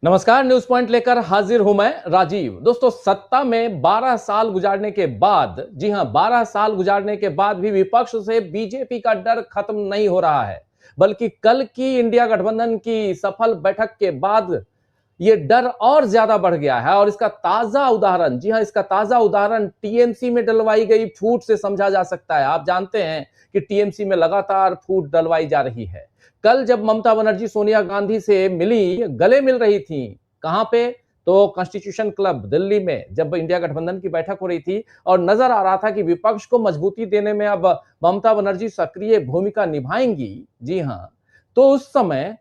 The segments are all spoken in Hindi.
नमस्कार, न्यूज पॉइंट लेकर हाजिर हूं मैं राजीव। दोस्तों, सत्ता में 12 साल गुजारने के बाद, जी हां, 12 साल गुजारने के बाद भी विपक्ष से बीजेपी का डर खत्म नहीं हो रहा है, बल्कि कल की इंडिया गठबंधन की सफल बैठक के बाद ये डर और ज्यादा बढ़ गया है। और इसका ताजा उदाहरण, जी हां, इसका ताजा उदाहरण टीएमसी में डलवाई गई फूट से समझा जा सकता है। आप जानते हैं कि टीएमसी में लगातार फूट डलवाई जा रही है। कल जब ममता बनर्जी सोनिया गांधी से मिली, गले मिल रही थी, कहां पे? तो कॉन्स्टिट्यूशन क्लब दिल्ली में जब इंडिया गठबंधन की बैठक हो रही थी और नजर आ रहा था कि विपक्ष को मजबूती देने में अब ममता बनर्जी सक्रिय भूमिका निभाएंगी। जी हां, तो उस समय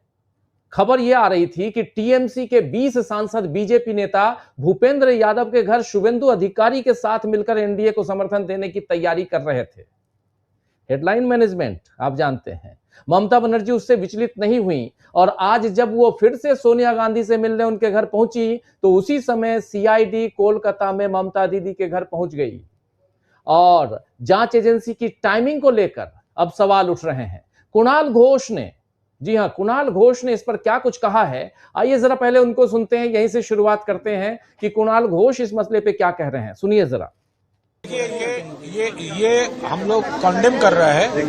खबर यह आ रही थी कि टीएमसी के 20 सांसद बीजेपी नेता भूपेंद्र यादव के घर शुभेंदु अधिकारी के साथ मिलकर एनडीए को समर्थन देने की तैयारी कर रहे थे। हेडलाइन मैनेजमेंट आप जानते हैं। ममता बनर्जी उससे विचलित नहीं हुई और आज जब वो फिर से सोनिया गांधी से मिलने उनके घर पहुंची तो उसी समय सीआईडी कोलकाता में ममता दीदी के घर पहुंच गई। और जांच एजेंसी की टाइमिंग को लेकर अब सवाल उठ रहे हैं। कुणाल घोष ने, जी हां, कुणाल घोष ने इस पर क्या कुछ कहा है, आइए जरा पहले उनको सुनते हैं। यहीं से शुरुआत करते हैं कि कुणाल घोष इस मसले पे क्या कह रहे हैं। सुनिए जरा। ये हम लोग कंडेम कर रहे हैं।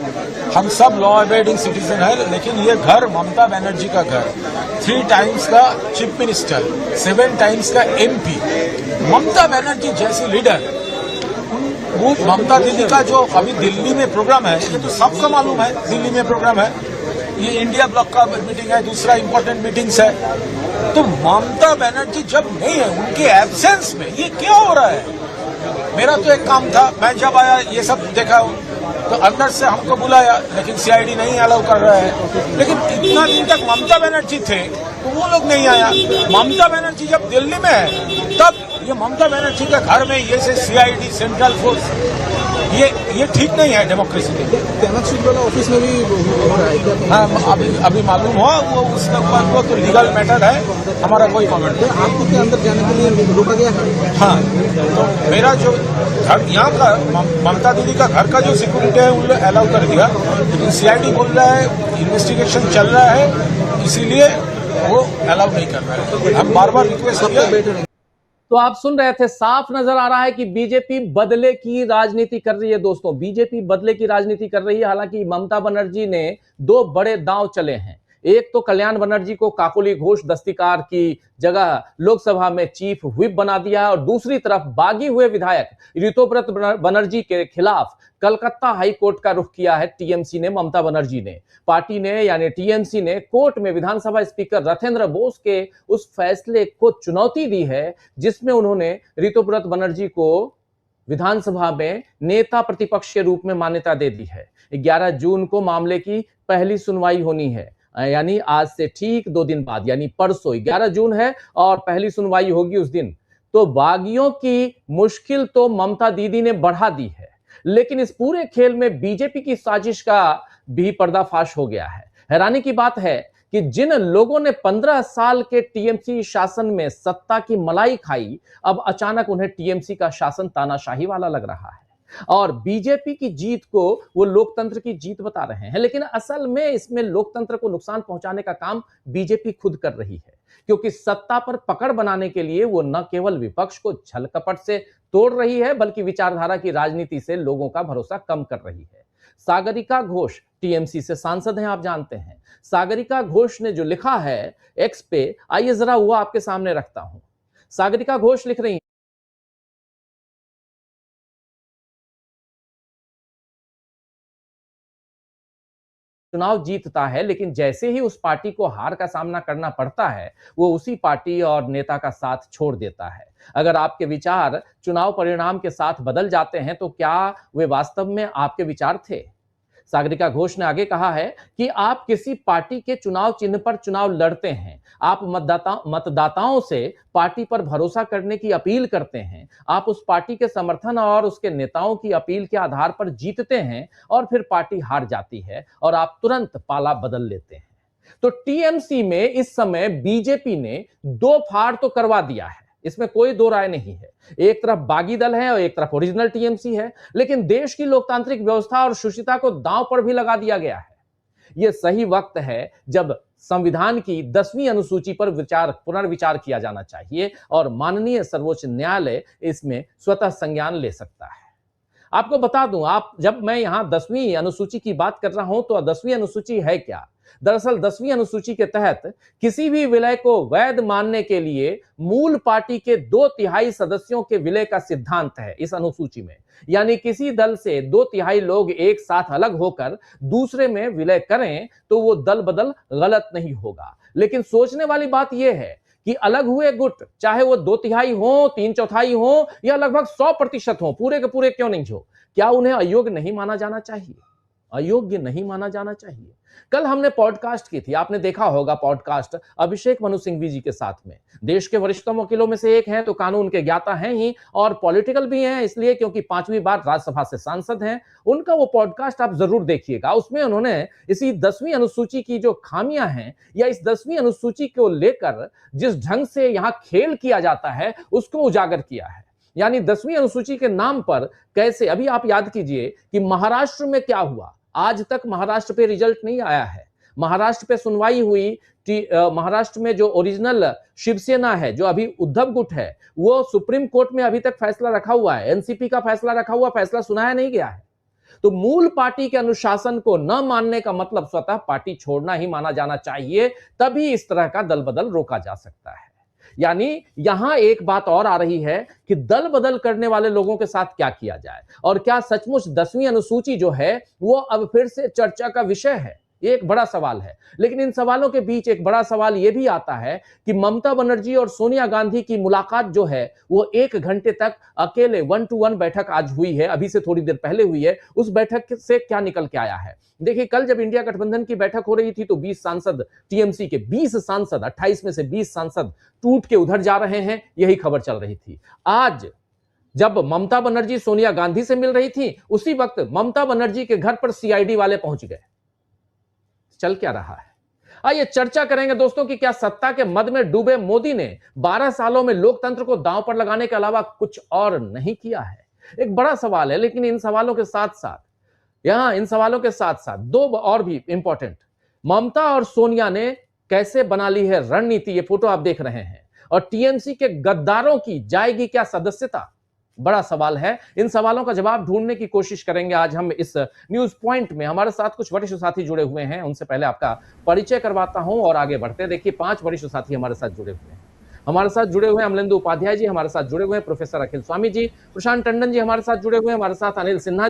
हम सब लॉ अबेडिंग सिटीजन है, लेकिन ये घर ममता बनर्जी का घर, 3 टाइम्स का चीफ मिनिस्टर, 7 टाइम्स का एमपी, ममता बनर्जी जैसी लीडर, वो ममता दीदी का जो अभी दिल्ली में प्रोग्राम है, ये तो सबको मालूम है दिल्ली में प्रोग्राम है, ये इंडिया ब्लॉक का मीटिंग है, दूसरा इंपॉर्टेंट मीटिंग्स है। तो ममता बनर्जी जब नहीं है, उनके एब्सेंस में ये क्या हो रहा है? मेरा तो एक काम था, मैं जब आया ये सब देखा तो अंदर से हमको बुलाया, लेकिन सीआईडी नहीं अलाउ कर रहा है। लेकिन इतना दिन तक ममता बनर्जी थे तो वो लोग नहीं आया। ममता बनर्जी जब दिल्ली में है तब ये ममता बनर्जी के घर में ये से सीआईडी सेंट्रल फोर्स, ये ठीक नहीं है डेमोक्रेसी के लिए। ऑफिस में भी हो रहा है क्या? हाँ, अभी मालूम हुआ, वो उसके ऊपर वो तो लीगल मैटर है, हमारा कोई कमेंट नहीं। आपको क्या अंदर जाने के लिए रोका गया है? हाँ, तो मेरा जो घर यहाँ का ममता दीदी का घर का जो सिक्योरिटी है उन्होंने अलाउ कर दिया, लेकिन सीआईडी बोल रहा है इन्वेस्टिगेशन चल रहा है, इसीलिए वो अलाउ नहीं कर रहा है। हम बार बार रिक्वेस्ट किया। तो आप सुन रहे थे, साफ नजर आ रहा है कि बीजेपी बदले की राजनीति कर रही है। दोस्तों, बीजेपी बदले की राजनीति कर रही है। हालांकि ममता बनर्जी ने 2 बड़े दांव चले हैं। एक तो कल्याण बनर्जी को काकोली घोष दस्तिकार की जगह लोकसभा में चीफ व्हिप बना दिया है और दूसरी तरफ बागी हुए विधायक ऋतुव्रत बनर्जी के खिलाफ कलकत्ता हाई कोर्ट का रुख किया है टीएमसी ने, ममता बनर्जी ने। पार्टी ने यानी टीएमसी ने कोर्ट में विधानसभा स्पीकर रथेंद्र बोस के उस फैसले को चुनौती दी है जिसमें उन्होंने ऋतुव्रत बनर्जी को विधानसभा में नेता प्रतिपक्ष के रूप में मान्यता दे दी है। 11 जून को मामले की पहली सुनवाई होनी है, यानी आज से ठीक 2 दिन बाद, यानी परसों 11 जून है और पहली सुनवाई होगी उस दिन। तो बागियों की मुश्किल तो ममता दीदी ने बढ़ा दी है, लेकिन इस पूरे खेल में बीजेपी की साजिश का भी पर्दाफाश हो गया है। हैरानी की बात है कि जिन लोगों ने 15 साल के टीएमसी शासन में सत्ता की मलाई खाई, अब अचानक उन्हें टीएमसी का शासन तानाशाही वाला लग रहा है और बीजेपी की जीत को वो लोकतंत्र की जीत बता रहे हैं। लेकिन असल में इसमें लोकतंत्र को नुकसान पहुंचाने का काम बीजेपी खुद कर रही है, क्योंकि सत्ता पर पकड़ बनाने के लिए वो न केवल विपक्ष को छल कपट से तोड़ रही है, बल्कि विचारधारा की राजनीति से लोगों का भरोसा कम कर रही है। सागरिका घोष टीएमसी से सांसद हैं, आप जानते हैं। सागरिका घोष ने जो लिखा है एक्स पे, आइए जरा वो आपके सामने रखता हूं। सागरिका घोष लिख रही हैं, चुनाव जीतता है, लेकिन जैसे ही उस पार्टी को हार का सामना करना पड़ता है, वो उसी पार्टी और नेता का साथ छोड़ देता है। अगर आपके विचार चुनाव परिणाम के साथ बदल जाते हैं, तो क्या वे वास्तव में आपके विचार थे? सागरिका घोष ने आगे कहा है कि आप किसी पार्टी के चुनाव चिन्ह पर चुनाव लड़ते हैं, आप मतदाताओं से पार्टी पर भरोसा करने की अपील करते हैं, आप उस पार्टी के समर्थन और उसके नेताओं की अपील के आधार पर जीतते हैं और फिर पार्टी हार जाती है और आप तुरंत पाला बदल लेते हैं। तो टीएमसी में इस समय बीजेपी ने 2 फाड़ तो करवा दिया है, इसमें कोई दो राय नहीं है। एक तरफ बागी दल है और एक तरफ ओरिजिनल टीएमसी है, लेकिन देश की लोकतांत्रिक व्यवस्था और शुचिता को दांव पर भी लगा दिया गया है। यह सही वक्त है जब संविधान की 10वीं अनुसूची पर पुनर्विचार किया जाना चाहिए और माननीय सर्वोच्च न्यायालय इसमें स्वतः संज्ञान ले सकता है। आपको बता दूं, जब मैं यहां 10वीं अनुसूची की बात कर रहा हूं तो 10वीं अनुसूची है क्या? दरअसल 10वीं अनुसूची के तहत किसी भी विलय को वैध मानने के लिए मूल पार्टी के 2/3 सदस्यों के विलय का सिद्धांत है इस अनुसूची में। यानी किसी दल से 2/3 लोग एक साथ अलग होकर दूसरे में विलय करें तो वो दल बदल गलत नहीं होगा। लेकिन सोचने वाली बात यह है कि अलग हुए गुट, चाहे वो 2/3 हो, 3/4 हो या लगभग 100% हो, पूरे के पूरे क्यों नहीं हो, क्या उन्हें अयोग्य नहीं माना जाना चाहिए? अयोग्य नहीं माना जाना चाहिए। कल हमने पॉडकास्ट की थी, आपने देखा होगा पॉडकास्ट अभिषेक मनु सिंघवी जी के साथ में। देश के वरिष्ठतम वकीलों में से एक हैं, तो कानून के ज्ञाता हैं ही और पॉलिटिकल भी हैं, इसलिए क्योंकि 5वीं बार राज्यसभा से सांसद हैं। उनका वो पॉडकास्ट आप जरूर देखिएगा। उसमें उन्होंने इसी 10वीं अनुसूची की जो खामियां हैं या इस 10वीं अनुसूची को लेकर जिस ढंग से यहां खेल किया जाता है उसको उजागर किया है। यानी 10वीं अनुसूची के नाम पर कैसे, अभी आप याद कीजिए कि महाराष्ट्र में क्या हुआ। आज तक महाराष्ट्र पे रिजल्ट नहीं आया है। महाराष्ट्र पे सुनवाई हुई, महाराष्ट्र में जो ओरिजिनल शिवसेना है, जो अभी उद्धव गुट है, वो सुप्रीम कोर्ट में अभी तक फैसला रखा हुआ है, एनसीपी का फैसला रखा हुआ, फैसला सुनाया नहीं गया है। तो मूल पार्टी के अनुशासन को न मानने का मतलब स्वतः पार्टी छोड़ना ही माना जाना चाहिए, तभी इस तरह का दल बदल रोका जा सकता है। यानी यहां एक बात और आ रही है कि दल बदल करने वाले लोगों के साथ क्या किया जाए और क्या सचमुच 10वीं अनुसूची जो है वो अब फिर से चर्चा का विषय है। ये एक बड़ा सवाल है। लेकिन इन सवालों के बीच एक बड़ा सवाल यह भी आता है कि ममता बनर्जी और सोनिया गांधी की मुलाकात जो है वो 1 घंटे तक अकेले 1-to-1 बैठक आज हुई है, अभी से थोड़ी देर पहले हुई है। उस बैठक से क्या निकल के आया है? देखिए, कल जब इंडिया गठबंधन की बैठक हो रही थी तो 20 सांसद, टीएमसी के 20 सांसद, 28 में से 20 सांसद टूट के उधर जा रहे हैं, यही खबर चल रही थी। आज जब ममता बनर्जी सोनिया गांधी से मिल रही थी, उसी वक्त ममता बनर्जी के घर पर सीआईडी वाले पहुंच गए। चल क्या रहा है? आइए चर्चा करेंगे दोस्तों कि क्या सत्ता के मद में डूबे मोदी ने 12 सालों में लोकतंत्र को दांव पर लगाने के अलावा कुछ और नहीं किया है। एक बड़ा सवाल है। लेकिन इन सवालों के साथ साथ दो और भी इंपॉर्टेंट, ममता और सोनिया ने कैसे बना ली है रणनीति, ये फोटो आप देख रहे हैं। और टीएमसी के गद्दारों की जाएगी क्या सदस्यता? बड़ा सवाल है। इन सवालों का जवाब ढूंढने की कोशिश करेंगे आज हम इस न्यूज पॉइंट में। हमारे साथ कुछ वरिष्ठ साथी जुड़े हुए हैं, उनसे पहले आपका परिचय करवाता हूं और आगे बढ़ते हैं। देखिए, 5 वरिष्ठ साथी हमारे साथ जुड़े हुए हैं। हमारे साथ जुड़े हुए हैं अमलेंदु उपाध्याय जी, हमारे साथ जुड़े हुए हैं प्रोफेसर अखिल स्वामी जी, प्रशांत टंडन जी हमारे साथ जुड़े हुए हैं, हमारे साथ अनिल सिन्हा